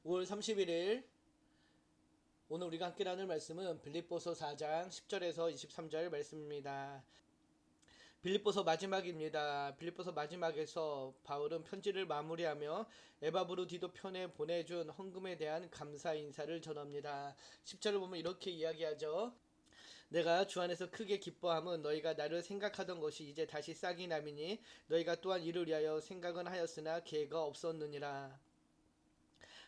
5월 31일 오늘 우리가 함께 나눌 말씀은 빌립보서 4장 10절에서 23절 말씀입니다. 빌립보서 마지막입니다. 빌립보서 마지막에서 바울은 편지를 마무리하며 에바브로디도 편에 보내준 헌금에 대한 감사 인사를 전합니다. 10절을 보면 이렇게 이야기하죠. 내가 주 안에서 크게 기뻐함은 너희가 나를 생각하던 것이 이제 다시 싹이 남이니 너희가 또한 이를 위하여 생각은 하였으나 기회가 없었느니라.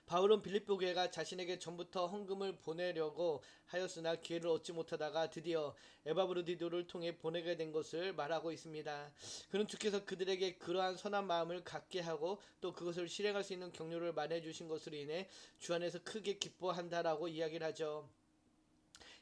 바울은 빌립보 교회가 자신에게 전부터 헌금을 보내려고 하였으나 기회를 얻지 못하다가 드디어 에바브로디도를 통해 보내게 된 것을 말하고 있습니다. 그는 주께서 그들에게 그러한 선한 마음을 갖게 하고 또 그것을 실행할 수 있는 격려를 말해주신 것으로 인해 주 안에서 크게 기뻐한다라고 이야기를 하죠.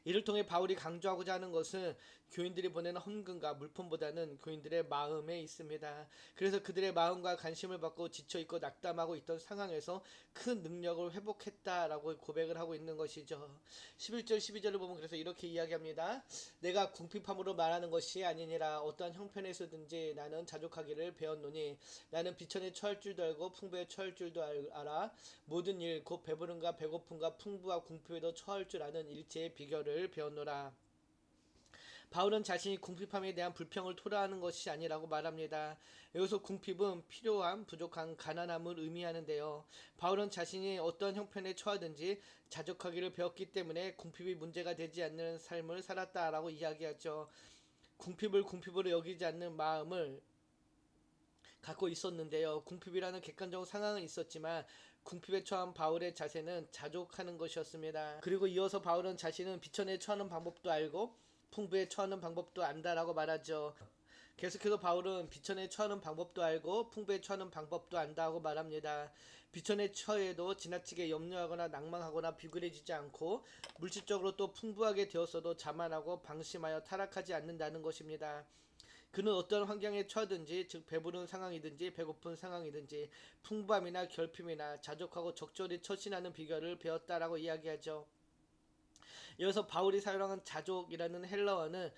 이를 통해 바울이 강조하고자 하는 것은 교인들이 보내는 헌금과 물품보다는 교인들의 마음에 있습니다. 그래서 그들의 마음과 관심을 받고 지쳐있고 낙담하고 있던 상황에서 큰 능력을 회복했다라고 고백을 하고 있는 것이죠. 11절 12절을 보면 그래서 이렇게 이야기합니다. 내가 궁핍함으로 말하는 것이 아니니라. 어떠한 형편에서든지 나는 자족하기를 배웠노니 나는 비천에 처할 줄도 알고 풍부에 처할 줄도 알아. 모든 일 곧 배부름과 배고픔과 풍부와 궁핍에도 처할 줄 아는 일체의 비결을 배웠노라. 바울은 자신이 궁핍함에 대한 불평을 토로하는 것이 아니라고 말합니다. 여기서 궁핍은 필요함, 부족함, 가난함을 의미하는데요. 바울은 자신이 어떤 형편에 처하든지 자족하기를 배웠기 때문에 궁핍이 문제가 되지 않는 삶을 살았다라고 이야기하죠. 궁핍을 궁핍으로 여기지 않는 마음을 갖고 있었는데요. 궁핍이라는 객관적 상황은 있었지만 궁핍에 처한 바울의 자세는 자족하는 것이었습니다. 그리고 이어서 바울은 자신은 비천에 처하는 방법도 알고 풍부에 처하는 방법도 안다라고 말하죠. 계속해서 바울은 비천에 처하는 방법도 알고 풍부에 처하는 방법도 안다고 말합니다. 비천에 처해도 지나치게 염려하거나 낭망하거나 비굴해지지 않고 물질적으로 또 풍부하게 되었어도 자만하고 방심하여 타락하지 않는다는 것입니다. 그는 어떤 환경에 처하든지 즉 배부른 상황이든지 배고픈 상황이든지 풍부함이나 결핍이나 자족하고 적절히 처신하는 비결을 배웠다라고 이야기하죠. 이어서 바울이 사용한 자족이라는 헬라어는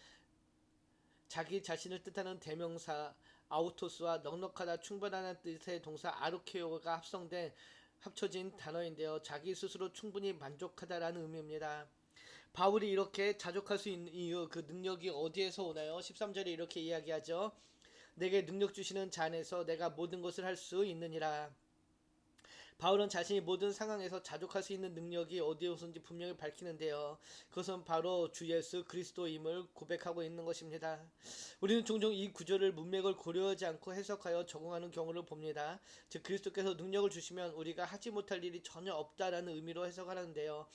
자기 자신을 뜻하는 대명사 아우토스와 넉넉하다 충분하다는 뜻의 동사 아르케오가 합쳐진 단어인데요. 자기 스스로 충분히 만족하다라는 의미입니다. 바울이 이렇게 자족할 수 있는 이유, 그 능력이 어디에서 오나요? 13절에 이렇게 이야기하죠. 내게 능력 주시는 자 안에서 내가 모든 것을 할 수 있느니라. 바울은 자신이 모든 상황에서 자족할 수 있는 능력이 어디에서인지 분명히 밝히는데요. 그것은 바로 주 예수 그리스도임을 고백하고 있는 것입니다. 우리는 종종 이 구절을 문맥을 고려하지 않고 해석하여 적용하는 경우를 봅니다. 즉 그리스도께서 능력을 주시면 우리가 하지 못할 일이 전혀 없다라는 의미로 해석하는데요.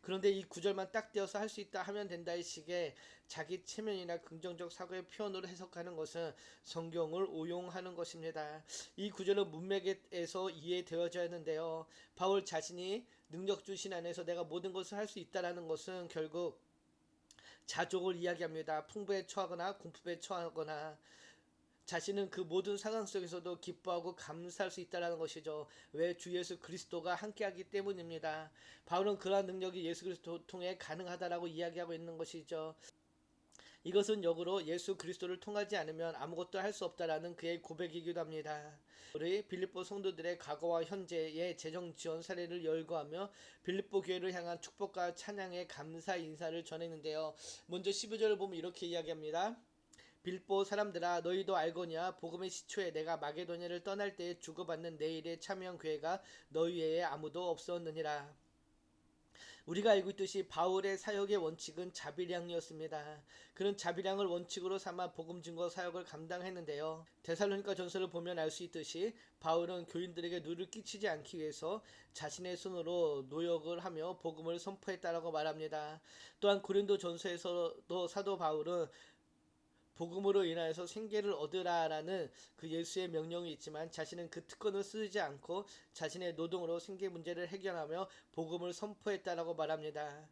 그런데 이 구절만 딱 떼어서 할 수 있다 하면 된다의 식의 자기 체면이나 긍정적 사고의 표현으로 해석하는 것은 성경을 오용하는 것입니다. 이 구절은 문맥에서 이해되어져야 하는데요. 바울 자신이 능력 주신 안에서 내가 모든 것을 할 수 있다라는 것은 결국 자족을 이야기합니다. 풍부에 처하거나 궁핍에 처하거나 자신은 그 모든 상황 속에서도 기뻐하고 감사할 수 있다는 것이죠. 왜? 주 예수 그리스도가 함께하기 때문입니다. 바울은 그러한 능력이 예수 그리스도 통해 가능하다라고 이야기하고 있는 것이죠. 이것은 역으로 예수 그리스도를 통하지 않으면 아무것도 할 수 없다라는 그의 고백이기도 합니다. 우리 빌립보 성도들의 과거와 현재의 재정 지원 사례를 열거하며 빌립보 교회를 향한 축복과 찬양의 감사 인사를 전했는데요. 먼저 12절을 보면 이렇게 이야기합니다. 빌보 사람들아 너희도 알거냐 복음의 시초에 내가 마게도냐를 떠날 때에 주고받는 내 일에 참여한 교회가 너희 외에 아무도 없었느니라. 우리가 알고 있듯이 바울의 사역의 원칙은 자비량이었습니다. 그는 자비량을 원칙으로 삼아 복음 증거 사역을 감당했는데요. 데살로니가 전서를 보면 알 수 있듯이 바울은 교인들에게 누를 끼치지 않기 위해서 자신의 손으로 노역을 하며 복음을 선포했다라고 말합니다. 또한 고린도 전서에서도 사도 바울은 복음으로 인하여서 생계를 얻으라라는 그 예수의 명령이 있지만 자신은 그 특권을 쓰지 않고 자신의 노동으로 생계 문제를 해결하며 복음을 선포했다라고 말합니다.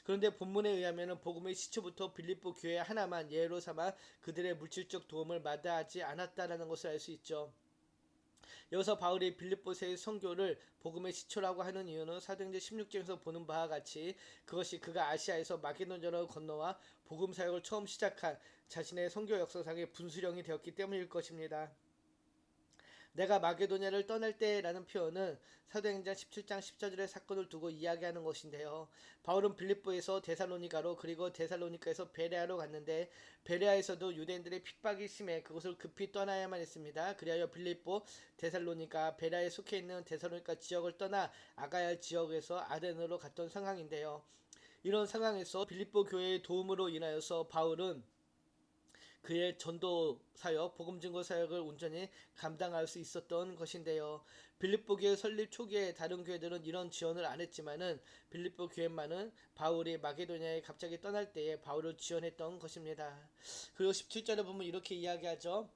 그런데 본문에 의하면 복음의 시초부터 빌립보 교회 하나만 예로 삼아 그들의 물질적 도움을 마다하지 않았다라는 것을 알 수 있죠. 여기서 바울이 빌립보서의 선교를 복음의 시초라고 하는 이유는 사도행전 16장에서 보는 바와 같이 그것이 그가 아시아에서 마게도냐로 건너와 복음 사역을 처음 시작한 자신의 선교 역사상의 분수령이 되었기 때문일 것입니다. 내가 마게도냐를 떠날 때라는 표현은 사도행전 17장 14절의 사건을 두고 이야기하는 것인데요. 바울은 빌립보에서 데살로니가로 그리고 데살로니가에서 베레아로 갔는데 베레아에서도 유대인들의 핍박이 심해 그곳을 급히 떠나야만 했습니다. 그리하여 빌립보, 데살로니가, 베레아에 속해 있는 데살로니가 지역을 떠나 아가야 지역에서 아덴으로 갔던 상황인데요. 이런 상황에서 빌립보 교회의 도움으로 인하여서 바울은 그의 전도 사역, 복음 증거 사역을 온전히 감당할 수 있었던 것인데요. 빌립보 교회 설립 초기에 다른 교회들은 이런 지원을 안 했지만은 빌립보 교회만은 바울이 마게도냐에 갑자기 떠날 때에 바울을 지원했던 것입니다. 그리고 17절에 보면 이렇게 이야기하죠.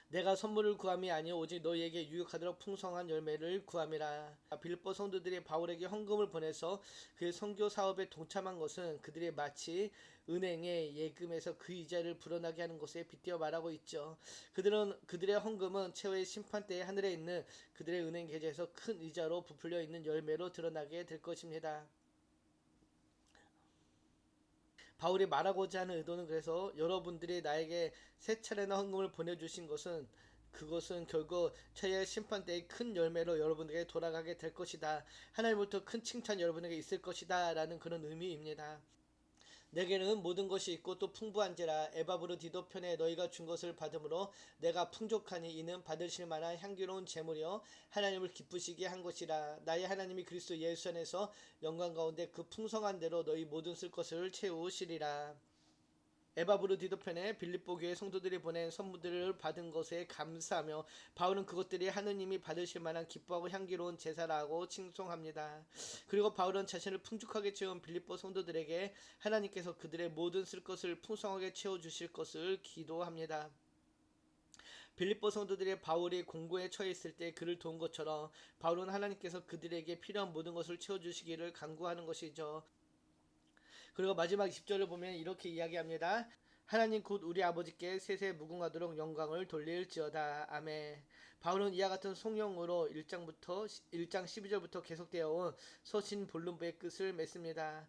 내가 선물을 구함이 아니요 오직 너희에게 유익하도록 풍성한 열매를 구함이라. 빌립보 성도들이 바울에게 헌금을 보내서 그의 선교 사업에 동참한 것은 그들이 마치 은행에 예금해서 그 이자를 불어나게 하는 것에 빗대어 말하고 있죠. 그들의 헌금은 최후의 심판 때에 하늘에 있는 그들의 은행 계좌에서 큰 이자로 부풀려 있는 열매로 드러나게 될 것입니다. 바울이 말하고자 하는 의도는 그래서 여러분들이 나에게 세 차례나 헌금을 보내주신 것은 그것은 결국 최후의 심판 때의 큰 열매로 여러분에게 돌아가게 될 것이다. 하나님부터 큰 칭찬 여러분에게 있을 것이다. 라는 그런 의미입니다. 내게는 모든 것이 있고 또 풍부한지라 에바브르디도 편에 너희가 준 것을 받음으로 내가 풍족하니 이는 받으실 만한 향기로운 제물이요 하나님을 기쁘시게 한 것이라. 나의 하나님이 그리스도 예수 안에서 영광 가운데 그 풍성한 대로 너희 모든 쓸 것을 채우시리라. 에바브르디도 편에 빌립보 교회 성도들이 보낸 선물들을 받은 것에 감사하며 바울은 그것들이 하느님이 받으실 만한 기뻐하고 향기로운 제사라고 칭송합니다. 그리고 바울은 자신을 풍족하게 채운 빌립보 성도들에게 하나님께서 그들의 모든 쓸 것을 풍성하게 채워주실 것을 기도합니다. 빌립보 성도들이 바울이 공고에 처해 있을 때 그를 도운 것처럼 바울은 하나님께서 그들에게 필요한 모든 것을 채워주시기를 간구하는 것이죠. 그리고 마지막 20절을 보면 이렇게 이야기합니다. 하나님 곧 우리 아버지께 세세 무궁하도록 영광을 돌릴지어다. 아멘. 바울은 이와 같은 송영으로 1장 12절부터 계속되어 온 서신 본론부의 끝을 맺습니다.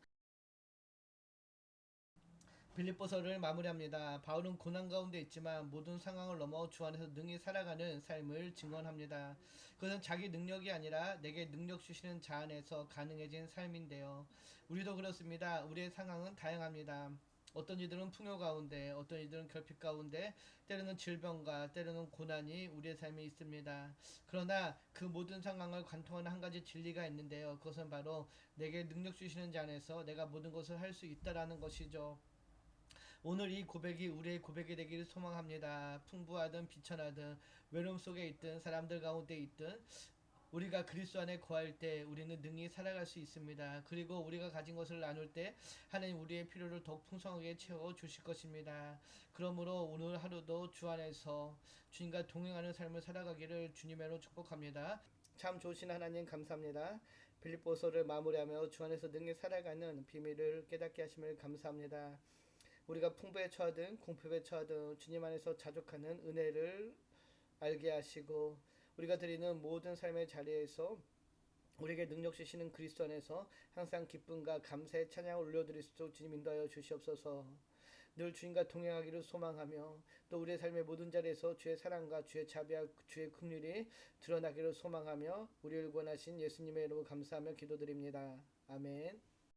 빌립보서를 마무리합니다. 바울은 고난 가운데 있지만 모든 상황을 넘어 주 안에서 능히 살아가는 삶을 증언합니다. 그것은 자기 능력이 아니라 내게 능력 주시는 자 안에서 가능해진 삶인데요. 우리도 그렇습니다. 우리의 상황은 다양합니다. 어떤 이들은 풍요 가운데, 어떤 이들은 결핍 가운데, 때로는 질병과 때로는 고난이 우리의 삶에 있습니다. 그러나 그 모든 상황을 관통하는 한 가지 진리가 있는데요. 그것은 바로 내게 능력 주시는 자 안에서 내가 모든 것을 할 수 있다라는 것이죠. 오늘 이 고백이 우리의 고백이 되기를 소망합니다. 풍부하든 비천하든 외로움 속에 있든 사람들 가운데 있든 우리가 그리스도 안에 거할 때 우리는 능히 살아갈 수 있습니다. 그리고 우리가 가진 것을 나눌 때 하나님 우리의 필요를 더욱 풍성하게 채워 주실 것입니다. 그러므로 오늘 하루도 주 안에서 주님과 동행하는 삶을 살아가기를 주님으로 축복합니다. 참 좋으신 하나님 감사합니다. 빌립보서를 마무리하며 주 안에서 능히 살아가는 비밀을 깨닫게 하심을 감사합니다. 우리가 풍부에 처하든 공핍에 처하든 주님 안에서 자족하는 은혜를 알게 하시고 우리가 드리는 모든 삶의 자리에서 우리에게 능력 주시는 그리스도 안에서 항상 기쁨과 감사의 찬양을 올려드릴 수 있도록 주님 인도하여 주시옵소서. 늘 주님과 동행하기를 소망하며 또 우리의 삶의 모든 자리에서 주의 사랑과 주의 자비와 주의 긍휼이 드러나기를 소망하며 우리를 구원하신 예수님의 이름으로 감사하며 기도드립니다. 아멘.